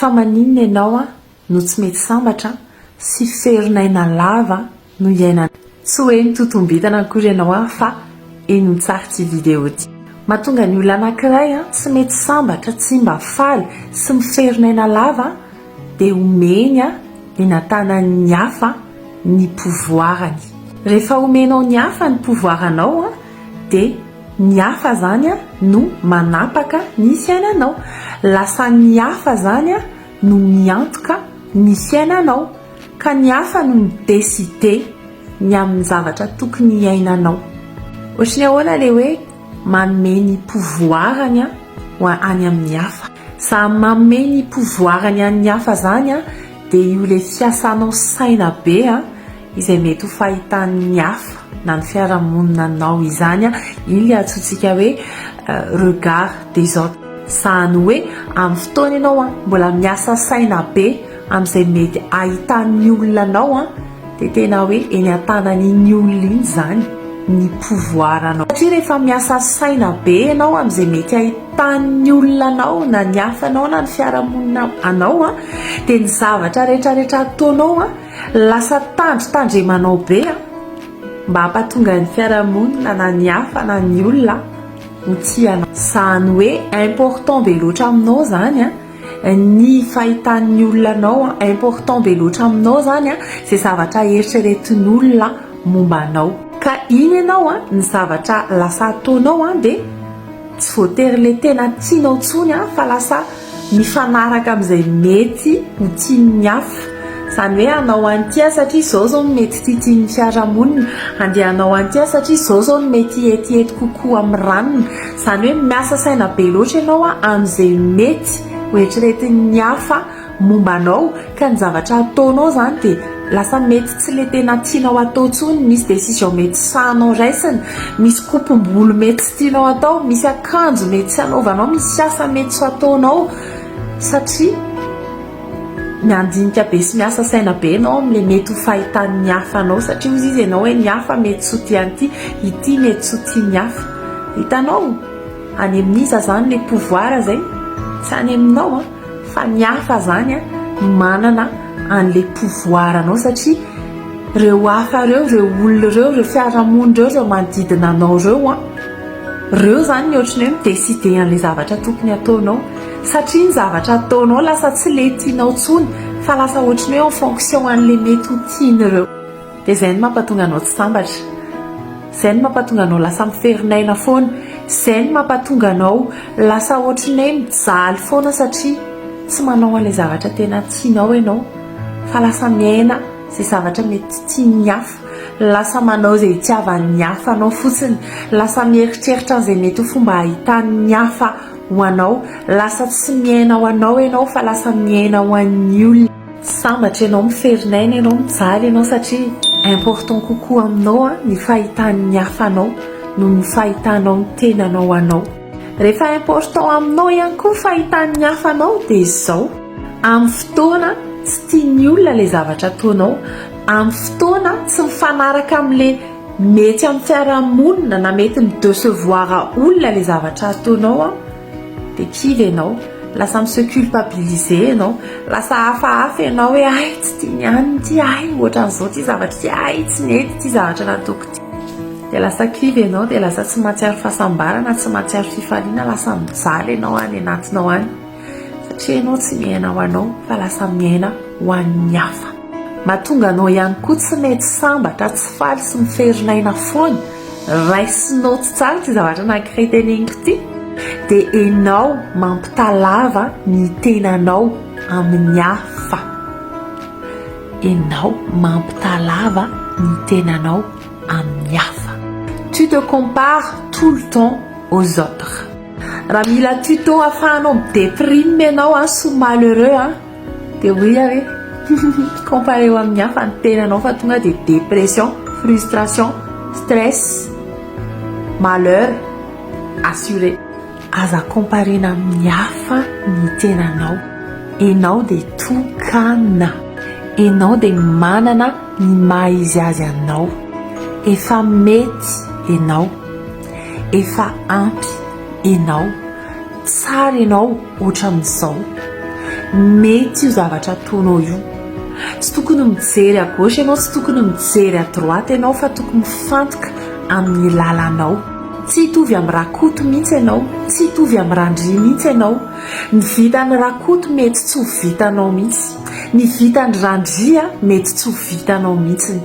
fa maninona ianao no tsy mety sambatra sy ferinaina lava no iainana. Tsy hoe mitotombitana akory ianao fa eno tsara ty vidéo ty. Mahatonga ny olona anankiray tsy mety sambatra, tsy mba faly sy miferinaina lava dia omeny eny an-tanan'ny hafa ny pouvoirany. Rehefa omenao ny hafa ny pouvoiranao dia ny hafa zany no manapaka ny fiainanao. Lasa ny hafa zany no miantoka ny fiainanao, ka ny hafa no mideside ny amin'ny zavatra tokony iainanao. Ohatriny ahoana le hoe manome ny pouvoirany ho any amin'ny hafa. Sa manome ny pouvoirany amin'ny hafa zany dia io le fiasanao saina be izay mety ho fahitan'ny hafa na ny fiarahamoninanao izany. Iny le antsointsika hoe regard des autres. Zany hoe amin'ny fotoana ianao mbola miasa saina be amin'izay mety ahitan'ny olona anao dia tena hoe eny an-tanan'iny olona iny zany ny pouvoiranao. Satria rehefa miasa saina be ianao amin'izay mety ahitan'ny olona anao na ny hafanao na ny fiarahamonina anao dia ny zavatra rehetrarehetra ataonao lasa tandremanao be mba hampatonga ny fiarahamonina na ny hafa na ny olona ho tianao. Zany hoe important be loatra aminao zany ny fahitan'ny olona anao, important be loatra aminao zany izay zavatra eritreretin'olona momba anao. Ka iny ianao ny zavatra lasa ataonao dia tsy voatery le tena tianao tsony fa lasa mifanaraka amin'izay mety ho tian'ny hafa. Zany hoe anao an'ity satria izao zao no mety tiatian'ny fiarahamonina, andeha anao an'ity satria izao zao no mety etiety kokoa amin'ny ranony. Zany hoe miasa saina be loatra ianao amin'izay mety ho eritreretin'ny hafa momba anao, ka ny zavatra ataonao zany dia lasa mety tsy le tena tianao atao tsony. Misy décision mety sahanao raisiny, misy kopombolo mety tsy tianao atao, misy akanjo mety tsy anaovanao, misy asa mety tsy ataonao satria miandinika be sy miasa saina be ianao amin'le mety ho fahitan'ny hafa anao. Satria ozy izy ianao hoe ny hafa mety tsy ho tian'ity, ity mety tsy ho tian'ny hafa. Hitanao any amin'iza zany le pouvoir zay, tsy any aminao fa ny hafa zany manana an'le pouvoir anao. Satria reo hafa reo, reo olona reo, reo fiarahamonina reo, reo manodidina anao reo zany ny ohatrany hoe mideside an'le zavatra tokony ataonao. Satria ny zavatra ataonao lasa tsy le tianao tsony fa lasa ohatrany hoe en fonction an'le mety ho tian'ireo. Dia izay no mampatonga anao tsy sambatra, izay no mampatonga anao lasa miferinaina foana, izay no mampatonga anao lasa ohatrany hoe mijaly foana satria tsy manao an'ilay zavatra tena tianao ianao fa lasa miaina izay zavatra mety tian'ny hafa. Lasa manao izay itiavan'ny hafa anao fotsiny, lasa mieritreritra an'izay mety ho fomba ahitan'ny hafa ho anao. Lasa tsy miaina ho anao ianao fa lasa miaina ho an'ny olona. Sambatra ianao miferinaina, ianao mijaly ianao satria important kokoa aminao ny fahitan'ny hafa anao no ny fahitanao ny tenanao anao. Rehefa important aminao ihany koa fahitan'ny hafa anao dia izao amin'ny fotoana tsy tian'ny olona le zavatra ataonao, amin'ny fotoana tsy mifanaraka amin'le mety amin'ny fiarahamonina na mety midecevoir olona le zavatra ataonao dia kivy ianao, lasa mise culpabiliser ianao, lasa hafahafa ianao hoe ay tsy tiany ihany ity, ay ohatran'izao ty zavatra ty, ay tsy mety ty zavatra nataoko ty. Dia lasa kivy ianao, dia lasa tsy mahatsiaro fahasambarana, tsy mahatsiaro fifaliana, lasa mijaly ianao any anatinao any satria ianao tsy miaina ho anao fa lasa miaina ho an'ny hafa. Mahatonga anao ihany koa tsy mety sambatra, tsy faly sy miferinaina foana, raisinao tsy tsara ty zavatra anankiray teneniko ty, dia ianao mampitalava ny tenanao amin'ny hafa. Ianao mampitalava ny tenanao amin'ny hafa. Tu te compares tout le temps aux autres. Raha mila tuto ahafahanao midéprime ianao sy malheureux dia hoe hoe comparé amin'ny hafa ny tenanao fa tonga dia dépression, frustration, stress, malheur assuré. Aza comparena amin'ny hafa ny tenanao. Ianao dia tokana, ianao dia manana ny maha izy azy anao. Efa mety ianao, efa ampy ianao, tsara ianao ohatran'izao. mety io zavatra ataonao io. Tsy tokony mijery à gauche ianao, tsy tokony mijery à droite ianao, fa tokony mifantoka amin'ny lalanao. Tsy hitovy amin'ny rakoto mihitsy ianao, tsy hitovy amin'ny randria mihitsy ianao. Ny vitan'ny rakoto mety tsy ho vitanao mihitsy, ny vitan'ny randria mety tsy ho vitanao mihitsy.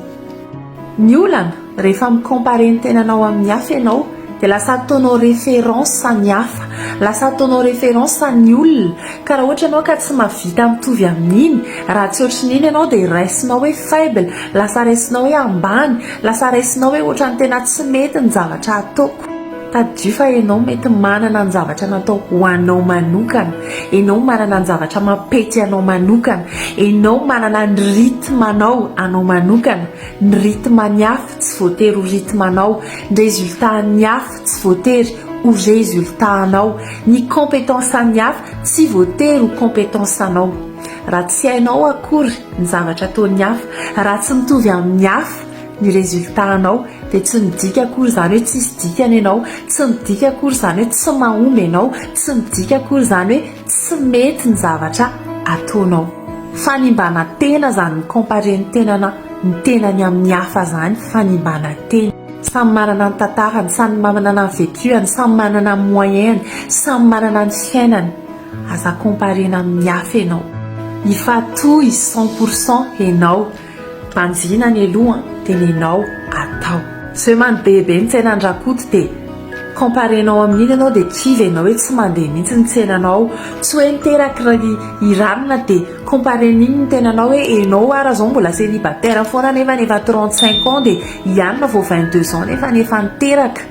Ny olana rehefa mikompare ny tenanao amin'ny hafa ianao dia lasa ataonao référence samy hafa, lasa ataonao référence samy olona. Ka raha ohatra ianao ka tsy mahavita mitovy amin'iny, raha tsy ohatrin'iny ianao dia raisinao hoe faible, lasa raisinao hoe ambany, lasa raisinao hoe ohatran'ny tena tsy mety ny zavatra ataoko. Taddio fa ianao mety manana ny zavatra natao ho anao manokana, ianao manana ny zavatra mampety anao manokana, ianao manana ny rythme-anao anao manokana. Ny rythme-ny hafa tsy voatery ho rythme-anao, ny résultat-ny hafa tsy voatery ho résultat-anao, ny compétence-ny hafa tsy voatery ho compétence-anao. Raha tsy hainao akory ny zavatra ataon'ny hafa, raha tsy mitovy amin'ny hafa ny résultat-anao, dia tsy midika akory izany hoe tsisy dikany ianao, tsy midika akory izany hoe tsy mahomby ianao, tsy midika akory izany hoe tsy mety ny zavatra ataonao. Fanimbana tena izany mikompare ny tenany amin'ny hafa izany, fanimbana tena. Samy manana ny tantarany, samy manana ny vécuany, samy manana ny moyenny, samy manana ny fiainany. Aza komparena amin'ny hafa ianao. Ifatohy 100% ianao. Mpanjina ny aloha dia ny ianao atao. Tsy hoe mandeha be ny tsenan'ny rakoto dia komparenao amin'iny ianao dia kivy ianao hoe tsy mandeha mihitsy ny tsenanao. Tsy hoe niteraka i ranona dia komparen'iny ny tenanao hoe ianao ara zao mbola célibataire foana nefa 35 ans dia ianona vao 22 ans nefa niteraka.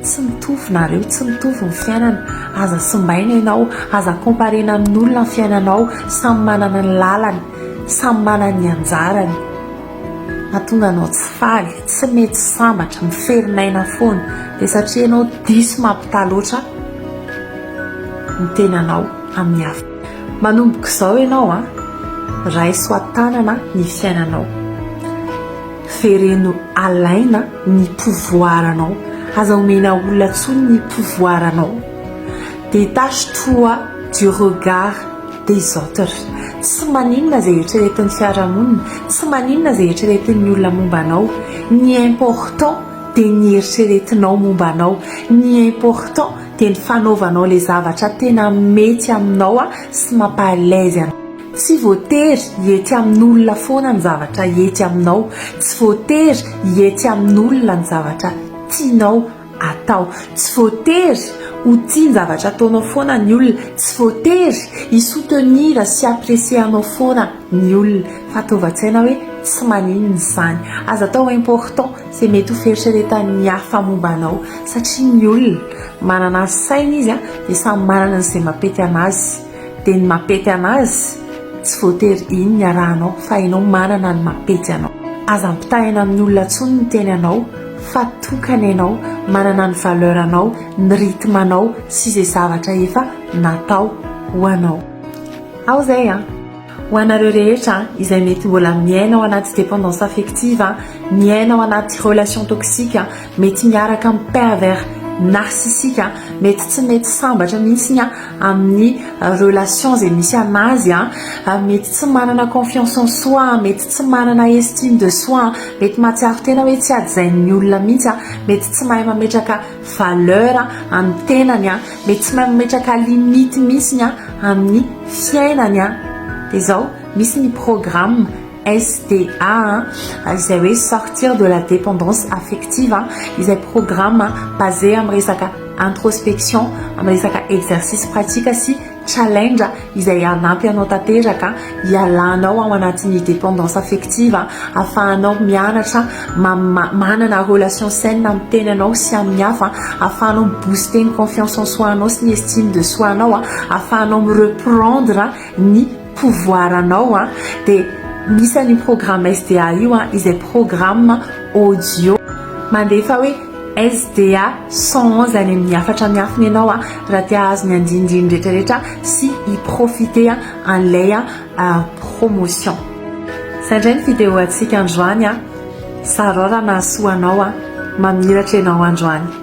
Tsy mitovy nareo, tsy mitovy ny fiainana. Aza simbaina ianao, aza komparena amin'olona ny fiainanao, samy manana ny lalany, samy manana ny anjarany. Mahatonga anao tsy faly, tsy mety sambatra, miferinaina foana dia satria ianao diso mampitaloatra ny tenanao amin'ny hafa. Manomboka izao ianao raiso an-tanana ny fiainanao, fereno alaina ny pouvoiranao, aza omena olona ntsony ny pouvoiranao. Détache-toi du regard des autres. Tsy maninona izay eritreretin'ny fiarahamonina, tsy maninona izay eritreretin'ny olona momba anao. Ny important dia ny eritreretinao momba anao, ny important dia ny fanaovanao ilay zavatra tena mety aminao sy mampahalezy anao. Tsy voatery hiety amin'olona foana ny zavatra hiety aminao, tsy voatery hiety amin'olona ny zavatra tianao atao, tsy voatery ho tia ny zavatra ataonao foana ny olona, tsy voatery hisoutenir sy apprécier-anao foana ny olona, fa ataova-tsaina hoe tsy maninona izany. Aza atao important izay mety ho fieritreretan'ny hafa momba anao, satria ny olona manana saina izy dia samy manana izay mampety anazy, dia ny mampety anazy tsy voatery iny ny arahanao, fa ianao manana ny mampety anao. Aza ampitahina amin'ny olona ntsony ny teny anao, fa tokana ianao, manana ny valeur anao, ny rythme anao sy izay zavatra efa natao ho anao. Ao izay ho anareo rehetra izay mety mbola miaina ao anaty dépendance affective, miaina ao anaty relation toxique, mety miaraka amin'ny pervers narcissique, mety tsy mety sambatra mihitsy amin'ny relation izay misy anazy, mety tsy manana confiance en soi, mety tsy manana estime de soi, mety mahatsiaro tena hoe tsy adizain'ny olona mihitsy, mety tsy mahay mametraka valeur amin'ny tenany, mety tsy mahay mametraka limite mihitsy amin'ny fiainany. Dia izao misy ny programme SDA, izay hoe sortir de la dépendance affective, izay programme basé amin'ny resaka introspection, amin'ny resaka exercice pratique sy challenge izay anampy anao tanteraka hialanao ao anatin'ny dépendance affective, ahafahanao mianatra manana relation saine amin'ny tenanao sy amin'ny hafa, ahafahanao booster ny confiance en soi anao sy ny estime de soi anao, ahafahanao reprendre ny pouvoir anao. Dia misy ny programme SDA io izay programme audio mandefa hoe SDA 111 any amin'ny afatra miafina ianao raha tia azo ny andinindriny rehetrarehetra sy hiprofiter an'ilay promotion. Izay indray ny vidéo antsika androany. Sarao raha nahasoa anao, mamiratra ianao androany.